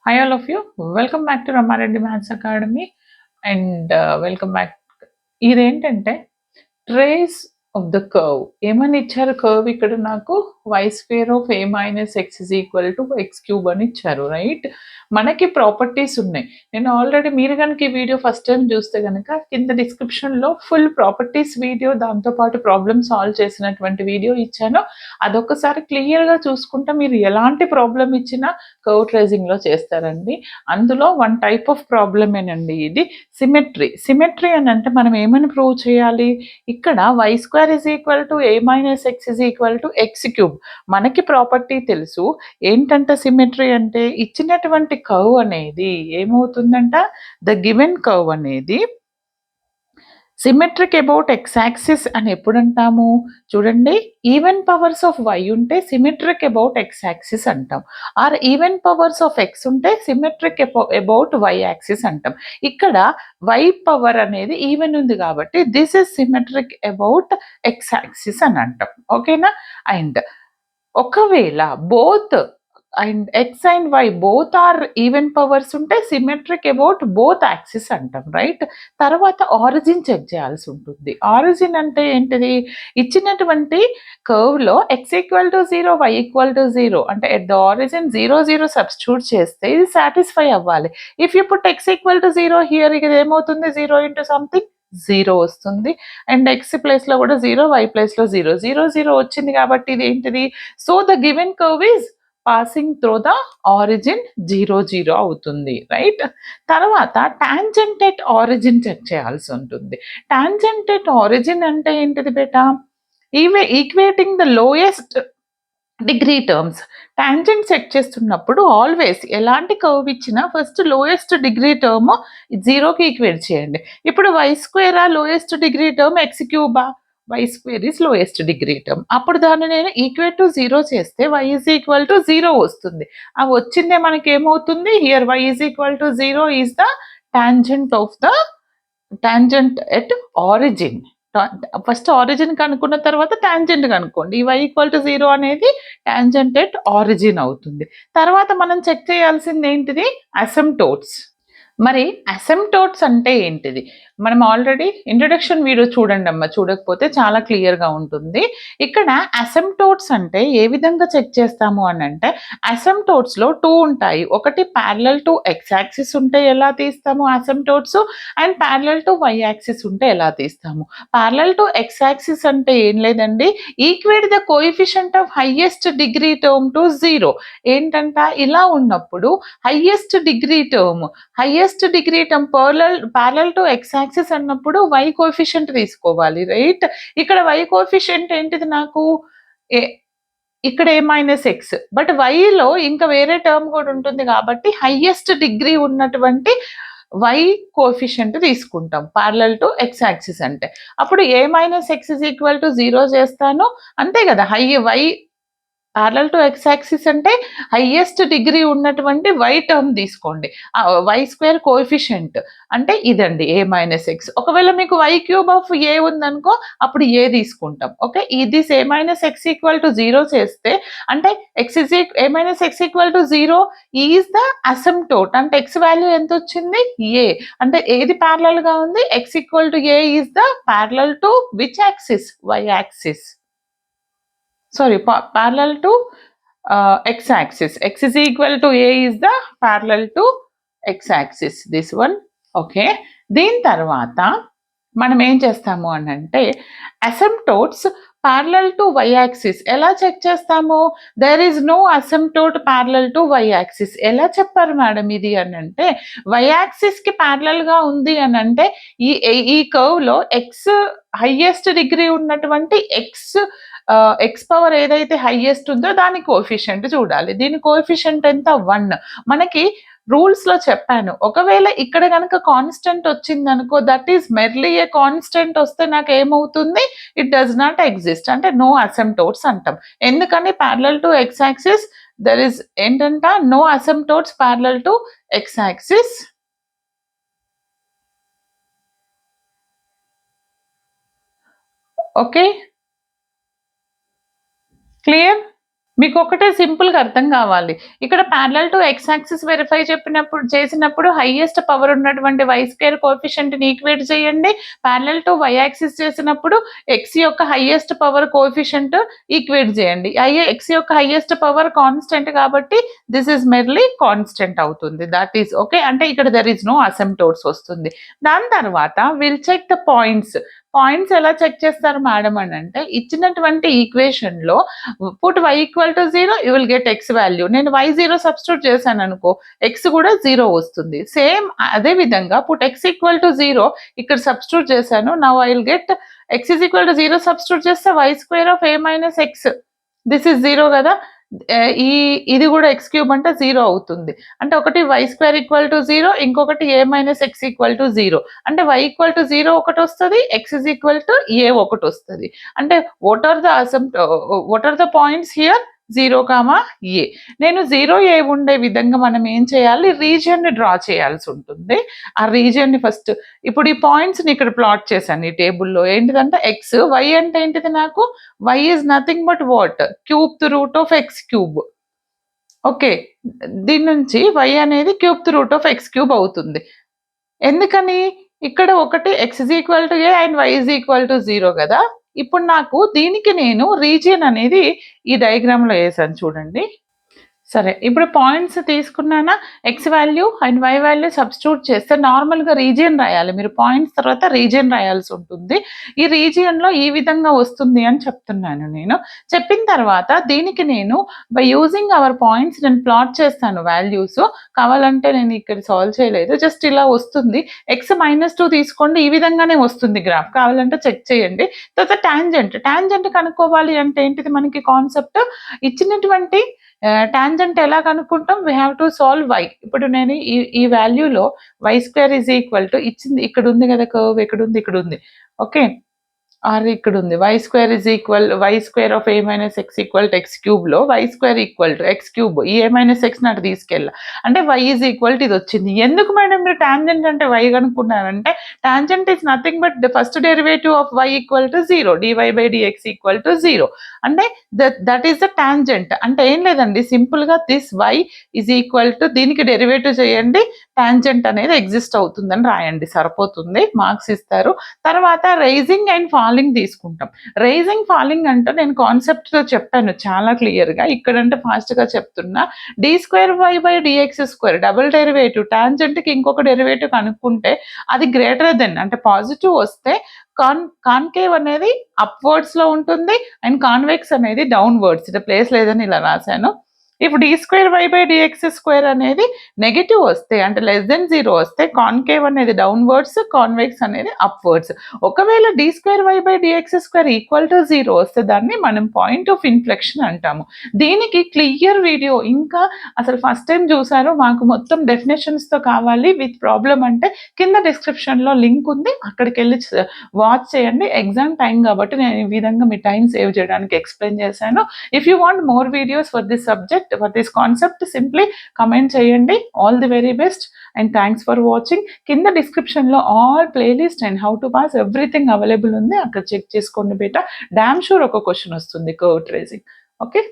Hi all of you, welcome back to Ramareddy Maths Academy and welcome back. ఇదేంటంటే trace of the curve ఏమని ఇచ్చారు? Curve ఇక్కడ నాకు y square of a minus X is equal to X cube అని ఇచ్చారు, right? మనకి properties ఉన్నాయి. నేను ఆల్రెడీ మీరు కనుక ఈ వీడియో ఫస్ట్ టైం చూస్తే కనుక కింద డిస్క్రిప్షన్లో ఫుల్ ప్రాపర్టీస్ వీడియో, దాంతోపాటు ప్రాబ్లమ్ సాల్వ్ చేసినటువంటి వీడియో ఇచ్చాను. అదొకసారి క్లియర్గా చూసుకుంటే మీరు ఎలాంటి ప్రాబ్లం ఇచ్చినా కర్వ్ ట్రేసింగ్లో చేస్తారండి. అందులో వన్ టైప్ ఆఫ్ ప్రాబ్లమేనండి ఇది, సిమెట్రీ. సిమెట్రీ అని అంటే మనం ఏమని ప్రూవ్ చేయాలి? ఇక్కడ Y square is equal to A minus X is equal to X cube. మనకి ప్రాపర్టీ తెలుసు. ఏంటంటే సిమెట్రీ అంటే ఇచ్చినటువంటి కర్వ్ అనేది ఏమవుతుందంట, ద గివెన్ కర్వ్ అనేది సిమెట్రిక్ అబౌట్ ఎక్స్ యాక్సిస్ అని ఎప్పుడు అంటాము? చూడండి, ఈవెన్ పవర్స్ ఆఫ్ వై ఉంటే సిమెట్రిక్ అబౌట్ ఎక్స్ యాక్సిస్ అంటాం, or even powers of X ఉంటే సిమెట్రిక్ అబౌట్ వై యాక్సిస్ అంటాం. ఇక్కడ వై పవర్ అనేది ఈవెన్ ఉంది కాబట్టి this is symmetric about X axis అని అంటాం. ఓకేనా? అండ్ ఒకవేళ both and x and y both are even powers ఉంటే సిమెట్రిక్ అబౌట్ బోత్ యాక్సిస్ అంటాం, రైట్? తర్వాత ఆరిజిన్ చెక్ చేయాల్సి ఉంటుంది. ఆరిజిన్ అంటే ఏంటిది? ఇచ్చినటువంటి కర్వ్లో x equal to 0, y equal to 0 అంటే ఎట్ ద ఆరిజిన్ 0 0 సబ్స్టిట్యూట్ చేస్తే ఇది సాటిస్ఫై అవ్వాలి. If you put X equal to 0 here, ఇది ఏమవుతుంది? 0 ఇంటూ సంథింగ్ 0 వస్తుంది. అండ్ ఎక్స్ ప్లేస్లో కూడా 0, వై ప్లేస్లో 0, 0 0 వచ్చింది కాబట్టి ఇది ఏంటిది? So the given curve is passing through the origin 0 0 అవుతుంది, రైట్? తర్వాత టాంజెంట్ ఎట్ ఆరిజిన్ చెక్ చేయాల్సి ఉంటుంది. టాంజెంట్ ఎట్ ఆరిజిన్ అంటే ఏంటిది బేటా? Equating the lowest degree terms. Tangent check చేస్తున్నప్పుడు ఆల్వేస్ ఎలాంటి కర్వ్ ఇచ్చినా ఫస్ట్ లోయెస్ట్ డిగ్రీ టర్మ్ 0కి ఈక్వేట్ చేయండి. ఇప్పుడు వై స్క్వేరా లోయెస్ట్ డిగ్రీ టర్మ్, ఎక్స్ క్యూబా? Y square is lowest degree term. అప్పుడు దాన్ని నేను ఈక్వేట్ టు 0 చేస్తే వై ఈజ్ ఈక్వల్ టు 0 వస్తుంది. ఆ వచ్చిందే మనకి ఏమవుతుంది? Here y is equal to 0 is the tangent of the tangent at origin. First origin కనుక్కున్న తర్వాత టాంజెంట్ కనుక్కోండి. ఈ వై ఈక్వల్ టు 0 అనేది టాంజెంట్ ఎట్ ఆరిజిన్ అవుతుంది. తర్వాత మనం చెక్ చేయాల్సింది ఏంటిది? అసిమ్ప్టోట్స్. మరి అసిమ్ప్టోట్స్ అంటే ఏంటిది? మనం ఆల్రెడీ ఇంట్రడక్షన్ వీడియో చూడండి అమ్మ, చూడకపోతే చాలా క్లియర్గా ఉంటుంది. ఇక్కడ అసిమ్ప్టోట్స్ అంటే ఏ విధంగా చెక్ చేస్తాము అని అంటే, అసిమ్ప్టోట్స్లో 2 ఉంటాయి. ఒకటి ప్యారలల్ టు ఎక్స్ యాక్సిస్ ఉంటే ఎలా తీస్తాము asymptotes, and parallel to y axis ఉంటే ఎలా తీస్తాము. ప్యారలల్ టు ఎక్స్ యాక్సిస్ అంటే ఏం లేదండి, equate the coefficient of highest degree term to 0. ఏంటంట, ఇలా ఉన్నప్పుడు highest degree term parallel to x axis అన్నప్పుడు వై కోఎఫిషియంట్ తీసుకోవాలి, రైట్? ఇక్కడ వై కోఎఫిషియంట్ ఏంటిది నాకు? ఇక్కడ ఏ మైనస్ ఎక్స్, బట్ వైలో ఇంకా వేరే టర్మ్ కూడా ఉంటుంది కాబట్టి హైయెస్ట్ డిగ్రీ ఉన్నటువంటి వై కోఎఫిషియంట్ తీసుకుంటాం ప్యారలల్ టు ఎక్స్ యాక్సిస్ అంటే. అప్పుడు a minus X is equal to 0 చేస్తాను, అంతే కదా? Y parallel to x axis అంటే హైయెస్ట్ డిగ్రీ ఉన్నటువంటి వై టర్మ్ తీసుకోండి. వై స్క్వేర్ కోఎఫిషియంట్ అంటే ఇదండి ఏ మైనస్ ఎక్స్. ఒకవేళ మీకు వై క్యూబ్ ఆఫ్ ఏ ఉందనుకో, అప్పుడు ఏ తీసుకుంటాం. ఓకే, ఇది a minus x equal to 0 చేస్తే అంటే a minus x equal to 0 is the asymptote. అంటే ఎక్స్ వాల్యూ ఎంత వచ్చింది? ఏ. అంటే ఏది ప్యారలల్ గా ఉంది? X equal to A is the parallel to which axis? Y axis. Sorry, parallel to x axis. X is equal to a is the parallel to x axis, this one. Okay, దీని తర్వాత మనం ఏం చేస్తాము అని అంటే, asymptotes parallel to y axis ఎలా check చేస్తాము? There is no asymptote parallel to y axis. ఎలా చెప్పారు మేడం ఇది అని అంటే, వై యాక్సిస్ కి ప్యారలల్ గా ఉంది అని అంటే ఈ కర్వ్ లో ఎక్స్ హైయెస్ట్ డిగ్రీ ఉన్నటువంటి ఎక్స్ పవర్ ఏదైతే హైయెస్ట్ ఉందో దాని కోఎఫిషియంట్ చూడాలి. దీని కోఎఫిషియంట్ ఎంత? 1. మనకి రూల్స్ లో చెప్పాను, ఒకవేళ ఇక్కడ కనుక కాన్స్టెంట్ వచ్చింది అనుకో, that is merely a constant వస్తే నాకు ఏమవుతుంది? ఇట్ డస్ నాట్ ఎగ్జిస్ట్, అంటే నో అసిమ్ప్టోట్స్ అంటాం. ఎందుకని? Parallel to x axis there is ఏంటంట, no asymptotes parallel to x axis. Okay, clear? మీకు ఒకటే సింపుల్‌గా అర్థం కావాలి. ఇక్కడ parallel to x axis verify చేసినప్పుడు హైయెస్ట్ పవర్ ఉన్నటువంటి వై స్క్వేర్ కోఎఫిషియంట్‌ని ఈక్వేట్ చేయండి. పారలెల్ టు వై యాక్సిస్ చేసినప్పుడు ఎక్స్ యొక్క హైయెస్ట్ పవర్ కోఎఫిషియంట్ ఈక్వేట్ చేయండి. ఎక్స్ యొక్క హైయెస్ట్ పవర్ కాన్స్టెంట్ కాబట్టి దిస్ ఈజ్ మెర్లీ కాన్స్టెంట్ అవుతుంది. That is okay. అంటే ఇక్కడ దెర్ ఈస్ నో అసిమ్ప్టోట్స్ వస్తుంది. దాని తర్వాత will check the points. Points ఎలా చెక్ చేస్తారు మేడం అని అంటే, ఇచ్చినటువంటి ఈక్వేషన్‌లో put y equal to 0 you will get x value. నేను y 0 సబ్స్టిట్యూట్ చేశాను అనుకో, x కూడా 0 వస్తుంది. సేమ్ అదే విధంగా పుట్ x ఈక్వల్ టు 0 ఇక్కడ సబ్స్టిట్యూట్ చేశాను. Now I will get x is equal to 0 substitute చేస్తే y square of a minus x. This is 0 కదా. ఇది కూడా x క్యూబ్ అంటే 0 అవుతుంది. అంటే ఒకటి y స్క్వేర్ ఈక్వల్ టు 0, ఇంకొకటి a minus x equal to 0. అంటే y ఈక్వల్ టు 0 ఒకటి వస్తుంది, x is equal to a ఒకటి వస్తుంది. అంటే what are the points here? 0, a. నేను 0, a ఉండే విధంగా మనం ఏం చేయాలి? రీజియన్ని డ్రా చేయాల్సి ఉంటుంది. ఆ రీజియన్ని ఫస్ట్ ఇప్పుడు ఈ పాయింట్స్ని ఇక్కడ ప్లాట్ చేశాను ఈ టేబుల్లో. ఏంటిదంటే ఎక్స్, వై అంటే ఏంటిది నాకు? y is nothing but what? Cube root of X cube. Okay, దీని నుంచి y అనేది cube root of X cube అవుతుంది. ఎందుకని? ఇక్కడ ఒకటి x is equal to a and y is equal to 0 కదా. ఇప్పుడు నాకు దీనికి నేను రీజియన్ అనేది ఈ డయాగ్రామ్లో వేసాను చూడండి. సరే, ఇప్పుడు పాయింట్స్ తీసుకున్నానా, x value and y value substitute చేస్తే నార్మల్గా రీజియన్ రాయాలి. మీరు పాయింట్స్ తర్వాత రీజియన్ రాయాల్సి ఉంటుంది. ఈ రీజియన్లో ఈ విధంగా వస్తుంది అని చెప్తున్నాను నేను. చెప్పిన తర్వాత దీనికి నేను బై యూజింగ్ అవర్ పాయింట్స్ నేను ప్లాట్ చేస్తాను వాల్యూస్. కావాలంటే నేను ఇక్కడ సాల్వ్ చేయలేదు, జస్ట్ ఇలా వస్తుంది. x-2 తీసుకోండి, ఈ విధంగానే వస్తుంది గ్రాఫ్. కావాలంటే చెక్ చేయండి. తర్వాత టాంజెంట్ కనుక్కోవాలి అంటే ఏంటిది మనకి కాన్సెప్ట్? ఇచ్చినటువంటి టాంజెంట్ ఎలా కనుక్కుంటాం? We have to solve y. ఇప్పుడు నేను ఈ వాల్యూలో y square is equal to ఇచ్చింది, ఇక్కడ ఉంది కదా కర్వ్, ఇక్కడ ఉంది. ఓకే, ఆర్ ఇక్కడ ఉంది. Y square is equal y square of a minus x equal to x క్యూబ్లో y square equal to X cube, ఈ ఏ మైనస్ ఎక్స్ నాటి తీసుకెళ్ళా అంటే వై ఈజ్ ఈక్వల్ టు ఇది వచ్చింది. ఎందుకు మేడం మీరు టాంజెంట్ అంటే వై కనుక్కున్నారంటే, tangent is nothing but the first derivative of y equal to 0, dy by dx equal to 0. అంటే దట్ ఈస్ ద టాంజెంట్. అంటే ఏం లేదండి, సింపుల్గా this y is equal to దీనికి డెరివేటివ్ చేయండి, టాంజెంట్ అనేది ఎగ్జిస్ట్ అవుతుందని రాయండి, సరిపోతుంది, మార్క్స్ ఇస్తారు. తర్వాత రైజింగ్ అండ్ ఫాలింగ్ తీసుకుంటాం. రైజింగ్ ఫాలింగ్ అంటే నేను కాన్సెప్ట్తో చెప్పాను చాలా క్లియర్గా, ఇక్కడంటే ఫాస్ట్గా చెప్తున్నా. D square why by dx square double derivative, టాంజెంట్కి ఇంకొక డెరివేటివ్ కనుక్కుంటే అది గ్రేటర్ దెన్, అంటే పాజిటివ్ వస్తే కాన్కేవ్ అనేది అప్వర్డ్స్లో ఉంటుంది అండ్ కాన్వెక్స్ అనేది డౌన్వర్డ్స్. ఇది ప్లేస్ లేదని ఇలా రాశాను. ఇప్పుడు d square why by dx square అనేది నెగిటివ్ వస్తే, అంటే లెస్ దెన్ 0 వస్తే కాన్కేవ్ అనేది డౌన్వర్డ్స్, కాన్వెక్స్ అనేది అప్వర్డ్స్. ఒకవేళ D square why by dx square equal to 0 వస్తే దాన్ని మనం పాయింట్ ఆఫ్ ఇన్ఫ్లెక్షన్ అంటాము. దీనికి క్లియర్ వీడియో ఇంకా అసలు ఫస్ట్ టైం చూసారు, మాకు మొత్తం డెఫినేషన్స్తో కావాలి విత్ ప్రాబ్లం అంటే కింద డిస్క్రిప్షన్లో లింక్ ఉంది, అక్కడికి వెళ్ళి వాచ్ చేయండి. ఎగ్జామ్ టైం కాబట్టి నేను ఈ విధంగా మీ టైం సేవ్ చేయడానికి ఎక్స్ప్లెయిన్ చేశాను. If you want more videos for this subject, for this concept, simply comment cheyandi. All the very best and thanks for watching. Kinda description lo all playlist and how to pass everything available undi, akkada check cheskondi beta. Damn sure oka question vastundi curve tracing. Okay.